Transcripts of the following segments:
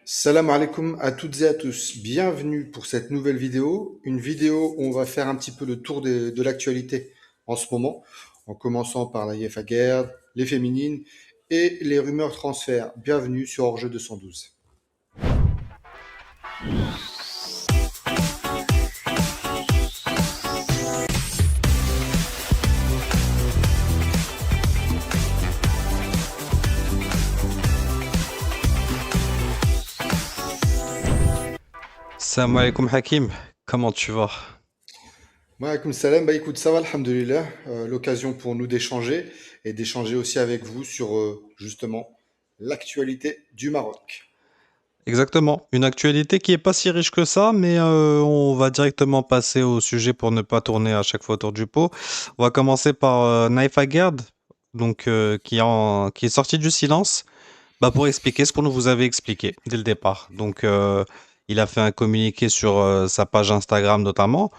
Salam alaikum à toutes et à tous. Bienvenue pour cette nouvelle vidéo. Une vidéo où on va faire un petit peu le tour de l'actualité en ce moment, en commençant par la UEFA Guerre, les féminines et les rumeurs transferts. Bienvenue sur Hors-jeu 212. Salam alaikum Hakim, comment tu vas? Wa alaikum salam. Bah écoute, ça va, alhamdoulilah. L'occasion pour nous d'échanger et d'échanger aussi avec vous sur justement l'actualité du Maroc. Exactement, une actualité qui est pas si riche que ça, mais on va directement passer au sujet pour ne pas tourner à chaque fois autour du pot. On va commencer par Naif Aguerd, donc qui est sorti du silence, bah, pour expliquer ce qu'on vous avait expliqué dès le départ. Donc il a fait un communiqué sur sa page Instagram notamment,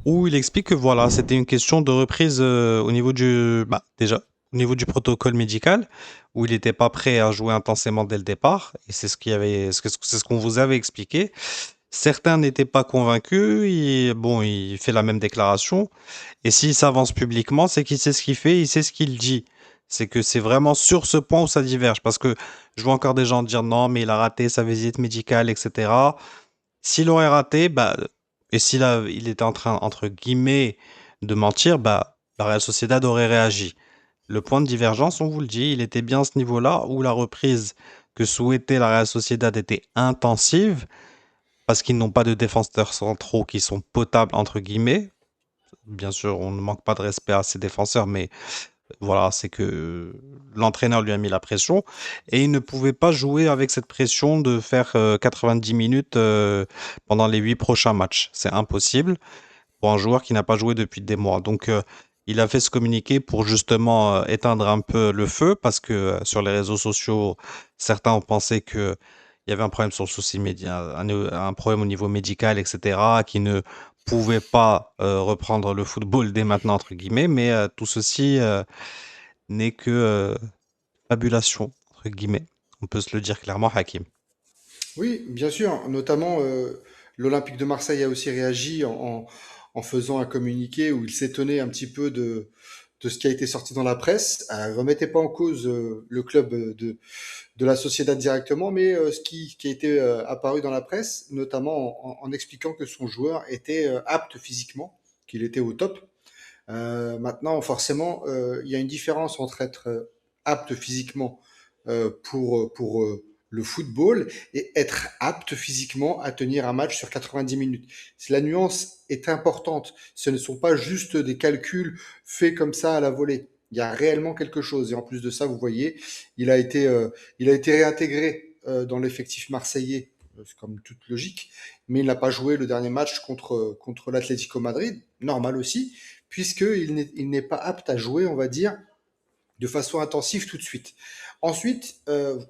où il explique que voilà, c'était une question de reprise au niveau déjà, au niveau du protocole médical, où il n'était pas prêt à jouer intensément dès le départ, et c'est ce c'est ce qu'on vous avait expliqué. Certains n'étaient pas convaincus, et bon, il fait la même déclaration, et s'il s'avance publiquement, c'est qu'il sait ce qu'il fait, il sait ce qu'il dit. C'est que c'est vraiment sur ce point où ça diverge, parce que je vois encore des gens dire non, mais il a raté sa visite médicale, etc. S'il aurait raté, bah, et il était en train, entre guillemets, de mentir, bah, la Real Sociedad aurait réagi. Le point de divergence, on vous le dit, il était bien à ce niveau-là où la reprise que souhaitait la Real Sociedad était intensive parce qu'ils n'ont pas de défenseurs centraux qui sont potables, entre guillemets. Bien sûr, on ne manque pas de respect à ces défenseurs, mais voilà, c'est que l'entraîneur lui a mis la pression et il ne pouvait pas jouer avec cette pression de faire 90 minutes pendant les 8 prochains matchs. C'est impossible pour un joueur qui n'a pas joué depuis des mois. Donc, il a fait ce communiqué pour justement éteindre un peu le feu parce que sur les réseaux sociaux, certains ont pensé que il y avait un problème sur le souci média, un problème au niveau médical, etc., qui ne pouvait pas reprendre le football dès maintenant, entre guillemets, mais tout ceci n'est que fabulation, entre guillemets. On peut se le dire clairement, Hakim. Oui, bien sûr. Notamment, l'Olympique de Marseille a aussi réagi en faisant un communiqué où il s'étonnait un petit peu de ce qui a été sorti dans la presse. Elle ne remettait pas en cause le club de la Sociedad directement, mais qui a été apparu dans la presse, notamment en expliquant que son joueur était apte physiquement, qu'il était au top. Maintenant, forcément, il y a une différence entre être apte physiquement pour le football et être apte physiquement à tenir un match sur 90 minutes. La nuance est importante. Ce ne sont pas juste des calculs faits comme ça à la volée. Il y a réellement quelque chose. Et en plus de ça, vous voyez, il a été, euh, il a été réintégré dans l'effectif marseillais, c'est comme toute logique, mais il n'a pas joué le dernier match contre l'Atlético Madrid, normal aussi, puisqu'il n'est pas apte à jouer, on va dire, de façon intensive tout de suite. Ensuite,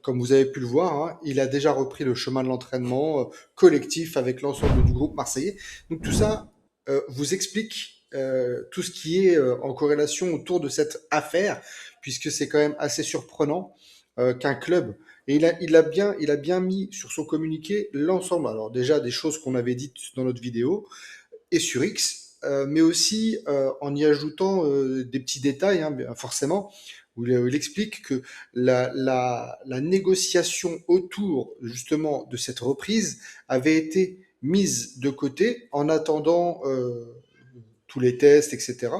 comme vous avez pu le voir, hein, il a déjà repris le chemin de l'entraînement collectif avec l'ensemble du groupe marseillais. Donc tout ça vous explique tout ce qui est en corrélation autour de cette affaire, puisque c'est quand même assez surprenant qu'un club, et il a bien mis sur son communiqué l'ensemble, alors déjà des choses qu'on avait dites dans notre vidéo, et sur X, mais aussi en y ajoutant des petits détails, hein, forcément, où il explique que la négociation autour justement de cette reprise avait été mise de côté en attendant tous les tests, etc.,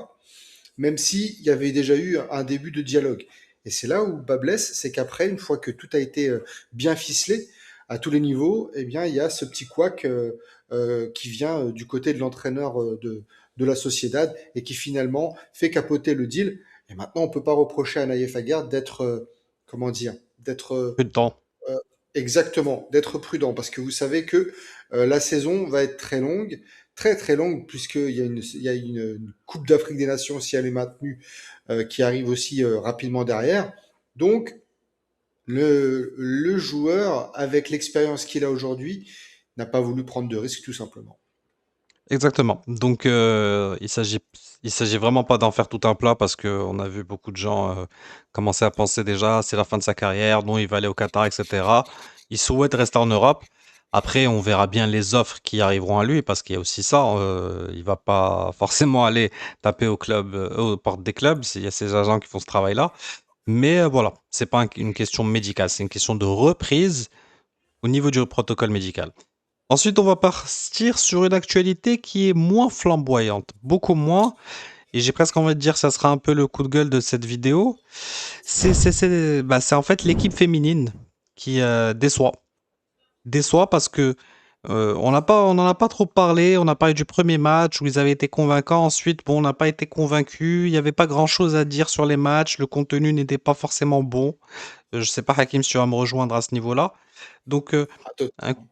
même s'il y avait déjà eu un début de dialogue. Et c'est là où bas blesse, c'est qu'après, une fois que tout a été bien ficelé à tous les niveaux, eh bien, il y a ce petit couac qui vient du côté de l'entraîneur de la Sociedad et qui finalement fait capoter le deal. Et maintenant, on ne peut pas reprocher à Naïef Aguerd d'être, comment dire, d'être Peu de temps. euh, exactement, d'être prudent, parce que vous savez que la saison va être très longue, très très longue, puisqu'il y a une Coupe d'Afrique des Nations, si elle est maintenue, qui arrive aussi rapidement derrière. Donc, le joueur, avec l'expérience qu'il a aujourd'hui, n'a pas voulu prendre de risques, tout simplement. Exactement. Donc, il s'agit vraiment pas d'en faire tout un plat parce que on a vu beaucoup de gens commencer à penser déjà, c'est la fin de sa carrière, non, il va aller au Qatar, etc. il souhaite rester en Europe. Après, on verra bien les offres qui arriveront à lui, parce qu'il y a aussi ça. Il va pas forcément aller taper au club, aux portes des clubs. Il y a ces agents qui font ce travail-là. Mais voilà, c'est pas une question médicale, c'est une question de reprise au niveau du protocole médical. Ensuite, on va partir sur une actualité qui est moins flamboyante, beaucoup moins, et j'ai presque envie de dire que ça sera un peu le coup de gueule de cette vidéo. C'est en fait l'équipe féminine qui déçoit. Déçoit parce que on n'en a pas trop parlé. On a parlé du premier match où ils avaient été convaincants. Ensuite, bon, on n'a pas été convaincus. Il n'y avait pas grand-chose à dire sur les matchs. Le contenu n'était pas forcément bon. Je sais pas, Hakim, si tu vas me rejoindre à ce niveau-là. Donc, Ah, un, totalement.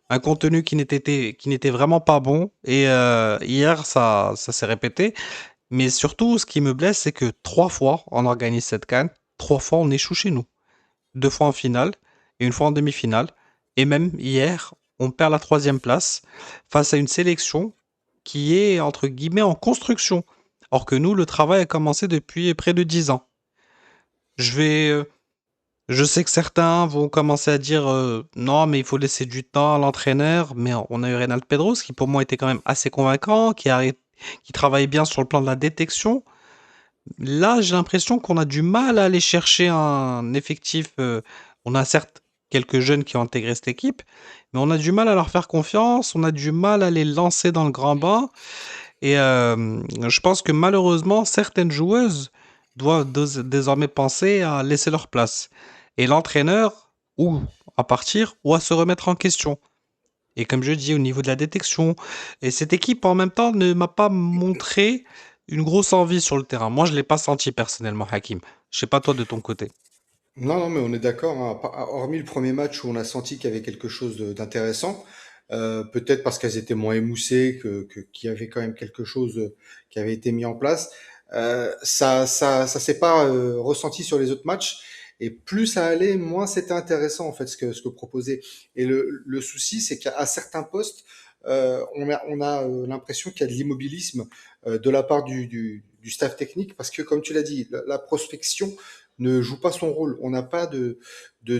un contenu qui n'était vraiment pas bon. Et hier, ça s'est répété. Mais surtout, ce qui me blesse, c'est que 3 fois, on organise cette CAN. 3 fois, on échoue chez nous. 2 fois en finale et une fois en demi-finale. Et même hier, on perd la troisième place face à une sélection qui est, entre guillemets, en construction. Or que nous, le travail a commencé depuis près de 10 ans. Je vais, je sais que certains vont commencer à dire non, mais il faut laisser du temps à l'entraîneur. Mais on a eu Reynald Pedros qui, pour moi, était quand même assez convaincant, qui travaille bien sur le plan de la détection. Là, j'ai l'impression qu'on a du mal à aller chercher un effectif. On a certes quelques jeunes qui ont intégré cette équipe, mais on a du mal à leur faire confiance, on a du mal à les lancer dans le grand bain. Et je pense que malheureusement, certaines joueuses doivent désormais penser à laisser leur place. Et l'entraîneur, ou à partir, ou à se remettre en question. Et comme je dis, au niveau de la détection, et cette équipe en même temps ne m'a pas montré une grosse envie sur le terrain. Moi, je l'ai pas senti personnellement, Hakim. Je sais pas toi de ton côté. Non, non, mais on est d'accord, hein. Hormis le premier match où on a senti qu'il y avait quelque chose d'intéressant, peut-être parce qu'elles étaient moins émoussées, qu'il y avait quand même quelque chose qui avait été mis en place. Ça s'est pas ressenti sur les autres matchs. Et plus ça allait, moins c'était intéressant en fait ce que proposait. Et le souci, c'est qu'à certains postes, on a l'impression qu'il y a de l'immobilisme de la part du staff technique, parce que comme tu l'as dit, la prospection ne joue pas son rôle. On n'a pas de, de,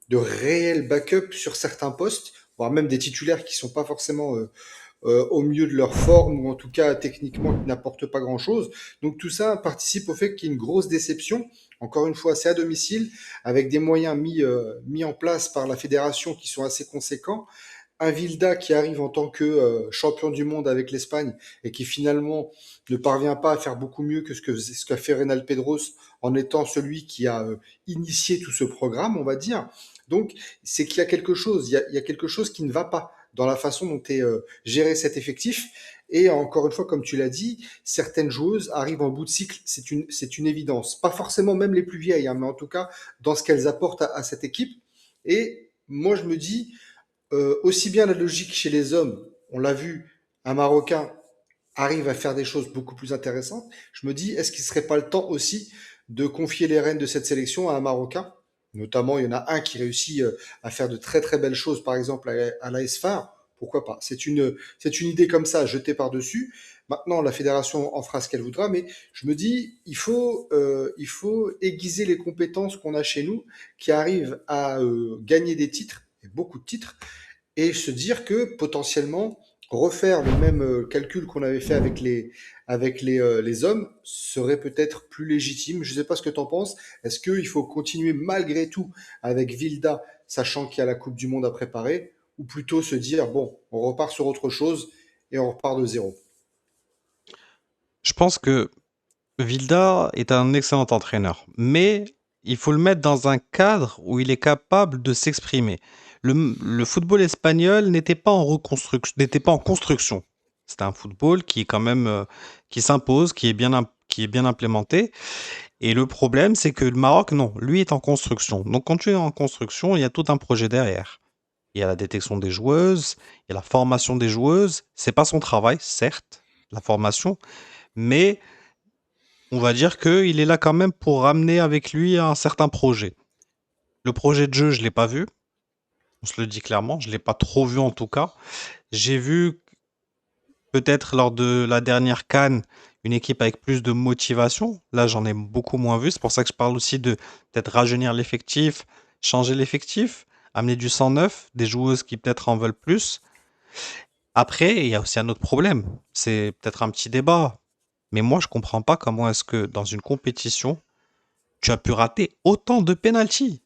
de réel backup sur certains postes, voire même des titulaires qui sont pas forcément au mieux de leur forme, ou en tout cas techniquement qui n'apportent pas grand-chose. Donc tout ça participe au fait qu'il y ait une grosse déception. Encore une fois, c'est à domicile, avec des moyens mis en place par la fédération qui sont assez conséquents. Un Vilda qui arrive en tant que champion du monde avec l'Espagne et qui finalement ne parvient pas à faire beaucoup mieux que ce qu'a fait Reynal Pedros en étant celui qui a initié tout ce programme, on va dire. Donc, c'est qu'il y a quelque chose, il y a quelque chose qui ne va pas dans la façon dont est géré cet effectif. Et encore une fois, comme tu l'as dit, certaines joueuses arrivent en bout de cycle, c'est une évidence. Pas forcément même les plus vieilles, hein, mais en tout cas dans ce qu'elles apportent à cette équipe. Et moi, je me dis, aussi bien la logique chez les hommes, on l'a vu, un Marocain arrive à faire des choses beaucoup plus intéressantes. Je me dis, est-ce qu'il ne serait pas le temps aussi de confier les rênes de cette sélection à un Marocain? Notamment, il y en a un qui réussit à faire de très très belles choses, par exemple à l'AS Phare. Pourquoi pas? C'est une idée comme ça, jetée par-dessus. Maintenant, la fédération en fera ce qu'elle voudra, mais je me dis, il faut aiguiser les compétences qu'on a chez nous, qui arrivent à gagner des titres, et beaucoup de titres, et se dire que potentiellement refaire le même calcul qu'on avait fait avec les hommes serait peut-être plus légitime. Je ne sais pas ce que tu en penses. Est-ce qu'il faut continuer malgré tout avec Vilda, sachant qu'il y a la Coupe du Monde à préparer, ou plutôt se dire, bon, on repart sur autre chose et on repart de zéro? Je pense que Vilda est un excellent entraîneur, mais il faut le mettre dans un cadre où il est capable de s'exprimer. Le football espagnol n'était pas en construction. C'est un football qui est quand même qui s'impose, qui est bien implémenté. Et le problème, c'est que le Maroc, non, lui est en construction. Donc quand tu es en construction, il y a tout un projet derrière. Il y a la détection des joueuses, il y a la formation des joueuses. C'est pas son travail, certes, la formation, mais on va dire qu'il est là quand même pour ramener avec lui un certain projet. Le projet de jeu, je l'ai pas vu. On se le dit clairement, je l'ai pas trop vu en tout cas. J'ai vu peut-être lors de la dernière CAN une équipe avec plus de motivation. Là, j'en ai beaucoup moins vu. C'est pour ça que je parle aussi de peut-être rajeunir l'effectif, changer l'effectif. amener du sang neuf, des joueuses qui peut-être en veulent plus. Après, il y a aussi un autre problème. C'est peut-être un petit débat. Mais moi, je comprends pas comment est-ce que dans une compétition, tu as pu rater autant de pénaltys.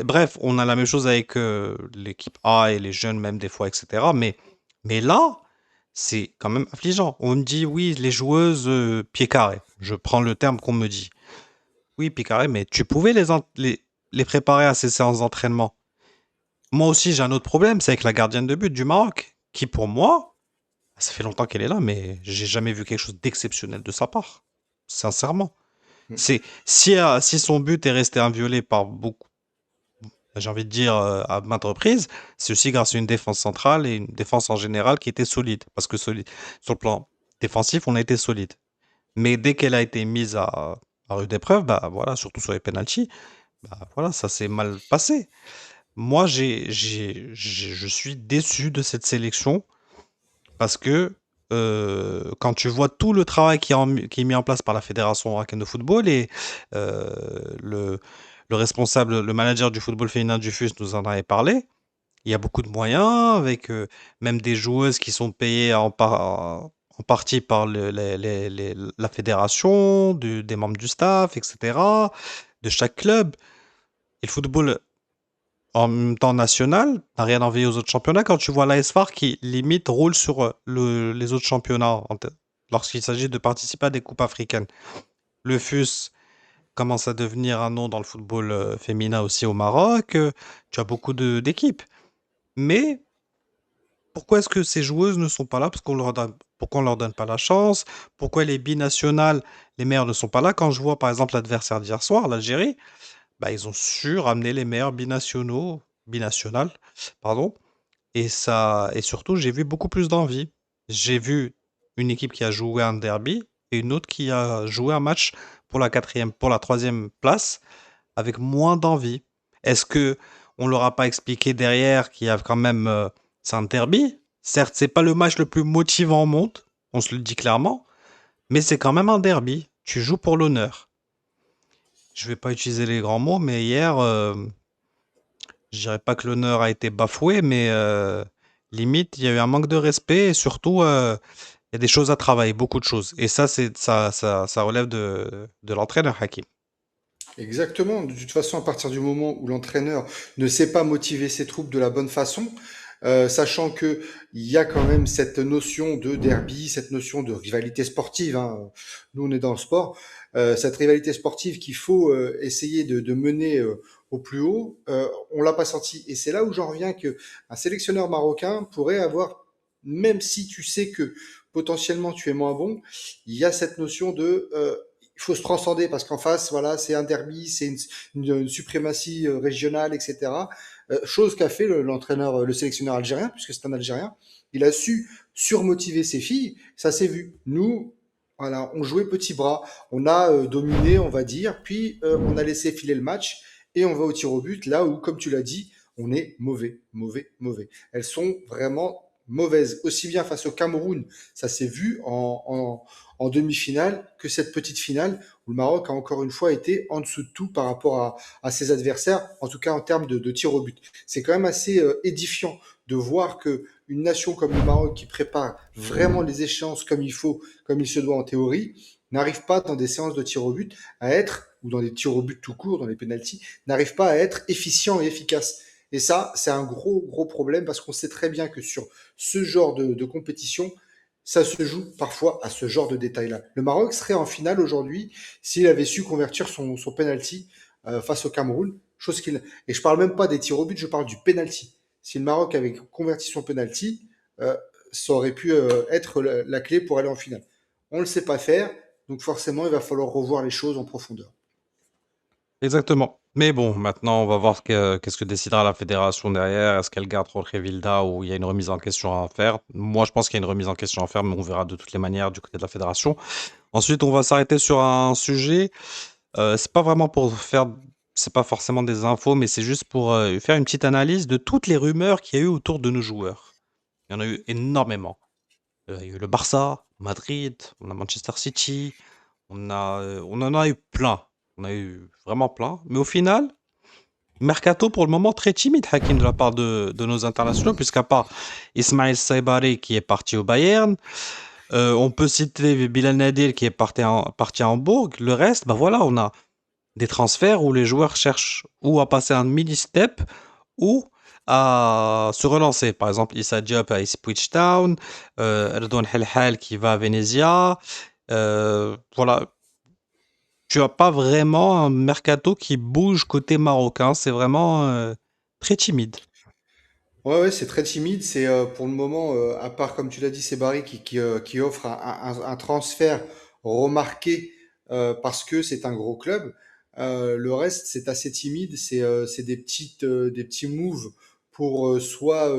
Bref, on a la même chose avec l'équipe A et les jeunes même des fois, etc. Mais là, c'est quand même affligeant. On me dit, oui, les joueuses pied carré. Je prends le terme qu'on me dit. Oui, pied carré, mais tu pouvais les préparer à ces séances d'entraînement. Moi aussi, j'ai un autre problème, c'est avec la gardienne de but du Maroc, qui pour moi, ça fait longtemps qu'elle est là, mais j'ai jamais vu quelque chose d'exceptionnel de sa part. Sincèrement. C'est si son but est resté inviolé par beaucoup, j'ai envie de dire à maintes reprises, c'est aussi grâce à une défense centrale et une défense en général qui était solide. Parce que sur le plan défensif, on a été solide. Mais dès qu'elle a été mise à rude épreuve, bah voilà, surtout sur les penalties, bah voilà, ça s'est mal passé. Moi, je suis déçu de cette sélection parce que quand tu vois tout le travail qui est mis en place par la Fédération marocaine de football et euh, le, le responsable, le manager du football féminin du FUS nous en avait parlé, il y a beaucoup de moyens avec même des joueuses qui sont payées en partie par la fédération, des membres du staff, etc., de chaque club. Et le football en même temps national, n'a rien envié aux autres championnats quand tu vois l'AS FAR qui limite roule sur les autres championnats lorsqu'il s'agit de participer à des coupes africaines. Le FUS commence à devenir un nom dans le football féminin aussi au Maroc. Tu as beaucoup d'équipes. Mais pourquoi est-ce que ces joueuses ne sont pas là? Pourquoi on leur donne pas la chance? Pourquoi les binationales, les meilleurs ne sont pas là? Quand je vois par exemple l'adversaire d'hier soir, l'Algérie, bah, ils ont su ramener les meilleurs binationales, pardon. Et surtout, j'ai vu beaucoup plus d'envie. J'ai vu une équipe qui a joué un derby et une autre qui a joué un match pour la troisième place avec moins d'envie. Est-ce que on leur a pas expliqué derrière qu'il y a quand même c'est un derby? Certes, c'est pas le match le plus motivant au monde, on se le dit clairement, mais c'est quand même un derby. Tu joues pour l'honneur. Je vais pas utiliser les grands mots, mais hier, je dirais pas que l'honneur a été bafoué, mais limite, il y a eu un manque de respect et surtout, il y a des choses à travailler, beaucoup de choses. Et ça, ça relève de l'entraîneur Hakim. Exactement. De toute façon, à partir du moment où l'entraîneur ne sait pas motiver ses troupes de la bonne façon, sachant que il y a quand même cette notion de derby, cette notion de rivalité sportive, hein. Nous, on est dans le sport. Cette rivalité sportive qu'il faut essayer de mener au plus haut, on l'a pas senti. Et c'est là où j'en reviens que un sélectionneur marocain pourrait avoir, même si tu sais que potentiellement tu es moins bon, il y a cette notion de il faut se transcender parce qu'en face, voilà, c'est un derby, c'est une suprématie régionale, etc. Chose qu'a fait l'entraîneur, le sélectionneur algérien, puisque c'est un Algérien. Il a su surmotiver ses filles, ça s'est vu. Nous, voilà, on jouait petit bras, on a dominé, on va dire, puis on a laissé filer le match et on va au tir au but, là où, comme tu l'as dit, on est mauvais, mauvais, mauvais. Elles sont vraiment mauvaises, aussi bien face au Cameroun, ça s'est vu en demi-finale, que cette petite finale où le Maroc a encore une fois été en dessous de tout par rapport à ses adversaires, en tout cas en termes de tir au but. C'est quand même assez édifiant de voir que une nation comme le Maroc qui prépare vraiment les échéances comme il faut, comme il se doit en théorie, n'arrive pas dans des séances de tir au but à être, ou dans des tirs au but tout court, dans les pénalties, n'arrive pas à être efficient et efficace. Et ça, c'est un gros, gros problème parce qu'on sait très bien que sur ce genre de compétition, ça se joue parfois à ce genre de détails-là. Le Maroc serait en finale aujourd'hui s'il avait su convertir son penalty face au Cameroun, chose qu'il. Et je parle même pas des tirs au but, je parle du penalty. Si le Maroc avait converti son penalty, euh, ça aurait pu être la clé pour aller en finale. On ne le sait pas faire, donc forcément, il va falloir revoir les choses en profondeur. Exactement. Mais bon, maintenant, on va voir qu'est-ce que décidera la fédération derrière. Est-ce qu'elle garde Jorge Vilda ou il y a une remise en question à faire? Moi, je pense qu'il y a une remise en question à faire, mais on verra de toutes les manières du côté de la fédération. Ensuite, on va s'arrêter sur un sujet. C'est pas vraiment pour faire, c'est pas forcément des infos, mais c'est juste pour faire une petite analyse de toutes les rumeurs qu'il y a eu autour de nos joueurs. Il y en a eu énormément. Il y a eu le Barça, Madrid, on a Manchester City, on en a eu plein. On a eu vraiment plein. Mais au final, Mercato pour le moment très timide, Hakim, de la part de nos internationaux, puisqu'à part Ismail Saibari qui est parti au Bayern, on peut citer Bilal Nadir qui est parti à Hambourg. Le reste, bah voilà, on a des transferts où les joueurs cherchent ou à passer un mini-step ou à se relancer. Par exemple, Issa Diop à Ipswich Town, Erdogan Helhal qui va à Venezia. Voilà, tu as pas vraiment un mercato qui bouge côté marocain. C'est vraiment très timide. Ouais, ouais, c'est très timide. C'est pour le moment, à part comme tu l'as dit, c'est Barry qui offre un transfert remarqué parce que c'est un gros club. Le reste, c'est assez timide. C'est des petits moves pour soit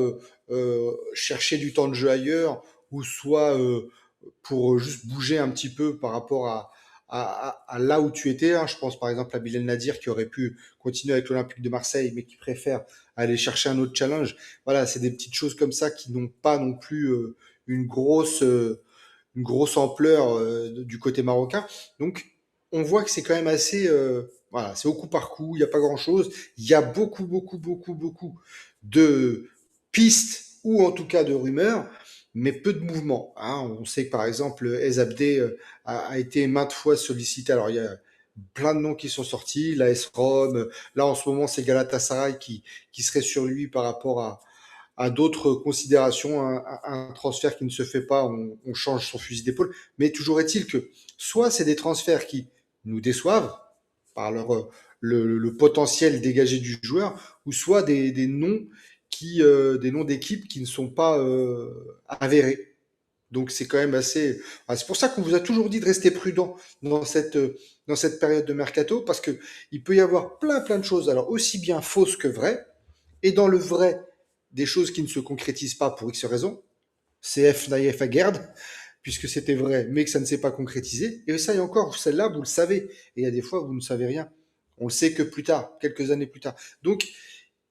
chercher du temps de jeu ailleurs ou soit pour juste bouger un petit peu par rapport à là où tu étais, hein. Je pense par exemple à Bilal Nadir qui aurait pu continuer avec l'Olympique de Marseille, mais qui préfère aller chercher un autre challenge. Voilà, c'est des petites choses comme ça qui n'ont pas non plus une grosse, euh, une grosse ampleur du côté marocain. Donc, on voit que c'est quand même assez, voilà, c'est au coup par coup. Il n'y a pas grand-chose. Il y a beaucoup, beaucoup, beaucoup, beaucoup de pistes ou en tout cas de rumeurs, mais peu de mouvements, hein. On sait que par exemple, Ezabdé a été maintes fois sollicité. Alors, il y a plein de noms qui sont sortis, l'AS Rome. Là, en ce moment, c'est Galatasaray qui serait sur lui par rapport à d'autres considérations. Un transfert qui ne se fait pas, on change son fusil d'épaule. Mais toujours est-il que soit c'est des transferts qui nous déçoivent par le potentiel dégagé du joueur, ou soit des noms des noms d'équipes qui ne sont pas avérés. Donc c'est quand même assez. C'est pour ça qu'on vous a toujours dit de rester prudent dans cette période de mercato, parce que il peut y avoir plein de choses, alors aussi bien fausses que vraies, et dans le vrai, des choses qui ne se concrétisent pas pour X raisons. CF Naïef Aguerd, puisque c'était vrai, mais que ça ne s'est pas concrétisé. Et ça, et encore, celle-là, vous le savez. Et il y a des fois, vous ne savez rien. On le sait que plus tard, quelques années plus tard. Donc,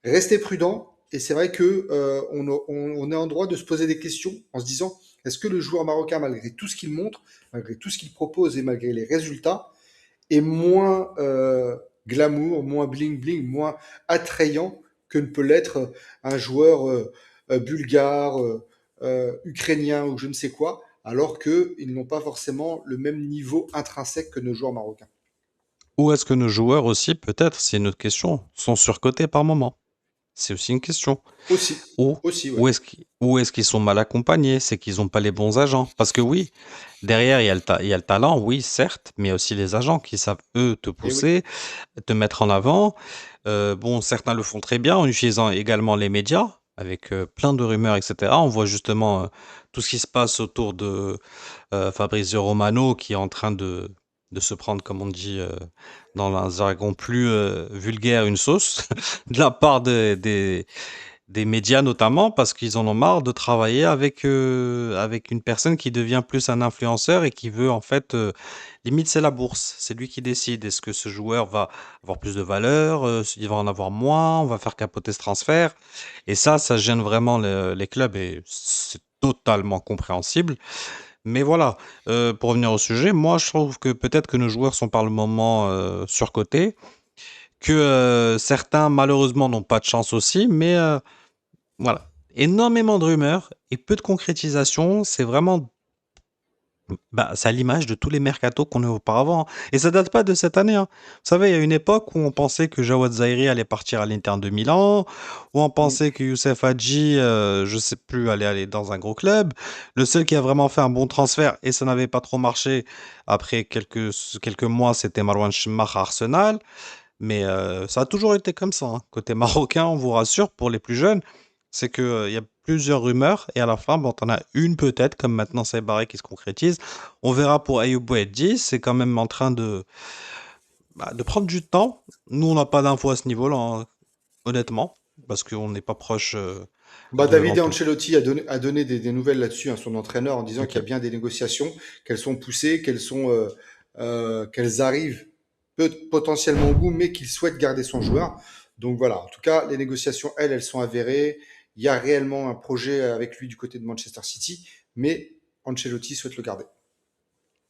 restez prudent. Et c'est vrai que on est en droit de se poser des questions en se disant est-ce que le joueur marocain, malgré tout ce qu'il montre, malgré tout ce qu'il propose et malgré les résultats, est moins glamour, moins bling bling, moins attrayant que ne peut l'être un joueur bulgare, ukrainien ou je ne sais quoi, alors qu'ils n'ont pas forcément le même niveau intrinsèque que nos joueurs marocains. Ou est-ce que nos joueurs aussi, peut-être, c'est une autre question, sont surcotés par moment? C'est aussi une question. Aussi, Ou, aussi, ouais. ou est-ce qu'ils sont mal accompagnés? C'est qu'ils n'ont pas les bons agents. Parce que oui, derrière, il y a le talent, oui, certes, mais il y a aussi les agents qui savent, eux, te Et oui. pousser, te mettre en avant. Bon, certains le font très bien en utilisant également les médias, avec plein de rumeurs, etc. On voit justement tout ce qui se passe autour de Fabrizio Romano qui est en train de se prendre, comme on dit dans un jargon plus vulgaire, une sauce de la part des médias notamment parce qu'ils en ont marre de travailler avec une personne qui devient plus un influenceur et qui veut en fait, limite c'est la bourse, c'est lui qui décide. Est-ce que ce joueur va avoir plus de valeur, il va en avoir moins, on va faire capoter ce transfert et ça gêne vraiment les clubs et c'est totalement compréhensible. Mais voilà, pour revenir au sujet, moi je trouve que peut-être que nos joueurs sont par le moment surcotés, que certains malheureusement n'ont pas de chance aussi, mais voilà. Énormément de rumeurs et peu de concrétisation. C'est vraiment, bah, c'est à l'image de tous les mercatos qu'on a eu auparavant, hein. Et ça date pas de cette année, hein. Vous savez, il y a une époque où on pensait que Jawad Zaïri allait partir à l'Inter de Milan, où on Mm. pensait que Youssef Hadji, je sais plus, allait aller dans un gros club. Le seul qui a vraiment fait un bon transfert et ça n'avait pas trop marché après quelques mois, c'était Marouane Chemmar à Arsenal. Mais ça a toujours été comme ça, hein. Côté marocain, on vous rassure, pour les plus jeunes, c'est que, il y a plusieurs rumeurs et à la fin, bon, tu en as une peut-être, comme maintenant c'est Barré qui se concrétise. On verra pour Ayoub Bouyadji, c'est quand même en train de prendre du temps. Nous, on n'a pas d'infos à ce niveau-là, hein, honnêtement, parce qu'on n'est pas proche de David l'entour. Ancelotti a donné des nouvelles là-dessus, hein, son entraîneur, en disant qu'il y Ok. a bien des négociations, qu'elles sont poussées, qu'elles arrivent potentiellement au bout, mais qu'il souhaite garder son joueur. Donc voilà, en tout cas, les négociations, elles sont avérées. Il y a réellement un projet avec lui du côté de Manchester City, mais Ancelotti souhaite le garder.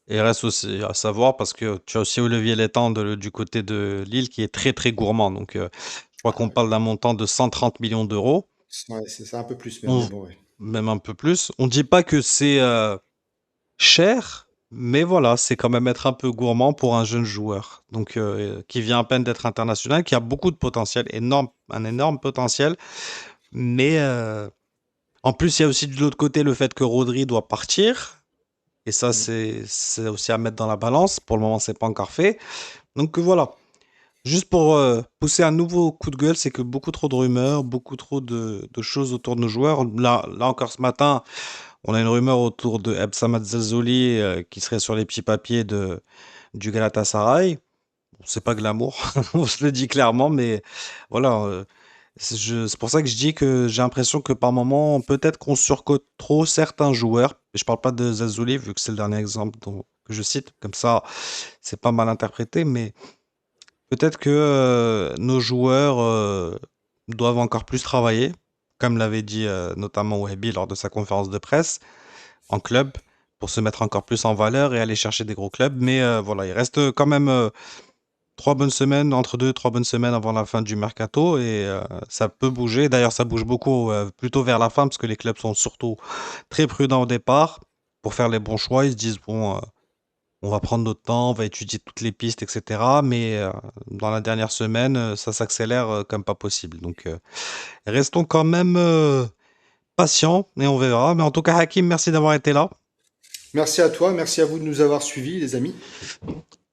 Et il reste aussi à savoir, parce que tu as aussi Olivier Létang du côté de Lille qui est très très gourmand. Donc crois Ah qu'on ouais, parle d'un montant de 130 millions d'euros. ouais, c'est ça, un peu plus même, On, mais bon, ouais. même un peu plus. On dit pas que c'est cher, mais voilà, c'est quand même être un peu gourmand pour un jeune joueur. Donc, qui vient à peine d'être international, qui a beaucoup de potentiel, énorme, un énorme potentiel. Mais en plus, il y a aussi de l'autre côté le fait que Rodri doit partir. Et ça, Mm. c'est aussi à mettre dans la balance. Pour le moment, c'est pas encore fait. Donc voilà. Juste pour pousser un nouveau coup de gueule, c'est que beaucoup trop de rumeurs, beaucoup trop de choses autour de nos joueurs. Là encore ce matin, on a une rumeur autour de Absamad Zelzouli qui serait sur les petits papiers du Galatasaray. Bon, c'est pas glamour, on se le dit clairement, mais voilà. C'est pour ça que je dis que j'ai l'impression que par moment, peut-être qu'on surcote trop certains joueurs. Et je parle pas de Zelzouli, vu que c'est le dernier exemple que je cite. Comme ça, c'est pas mal interprété, mais peut-être que nos joueurs doivent encore plus travailler, comme l'avait dit notamment Wahbi lors de sa conférence de presse, en club, pour se mettre encore plus en valeur et aller chercher des gros clubs. Mais voilà, il reste quand même 3 bonnes semaines, entre 2 et 3 bonnes semaines avant la fin du mercato, et ça peut bouger. D'ailleurs, ça bouge beaucoup plutôt vers la fin, parce que les clubs sont surtout très prudents au départ pour faire les bons choix. Ils se disent, bon, on va prendre notre temps, on va étudier toutes les pistes, etc. Mais dans la dernière semaine, ça s'accélère comme pas possible. Donc, restons quand même patients et on verra. Mais en tout cas, Hakim, merci d'avoir été là. Merci à toi, merci à vous de nous avoir suivis, les amis.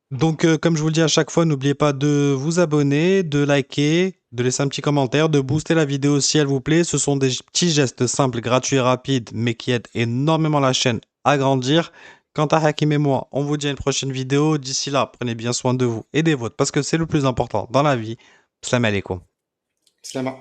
Donc, comme je vous le dis à chaque fois, n'oubliez pas de vous abonner, de liker, de laisser un petit commentaire, de booster la vidéo si elle vous plaît. Ce sont des petits gestes simples, gratuits et rapides, mais qui aident énormément la chaîne à grandir. Quant à Hakim et moi, on vous dit à une prochaine vidéo. D'ici là, prenez bien soin de vous et des vôtres, parce que c'est le plus important dans la vie. Salam alaikum. Slama.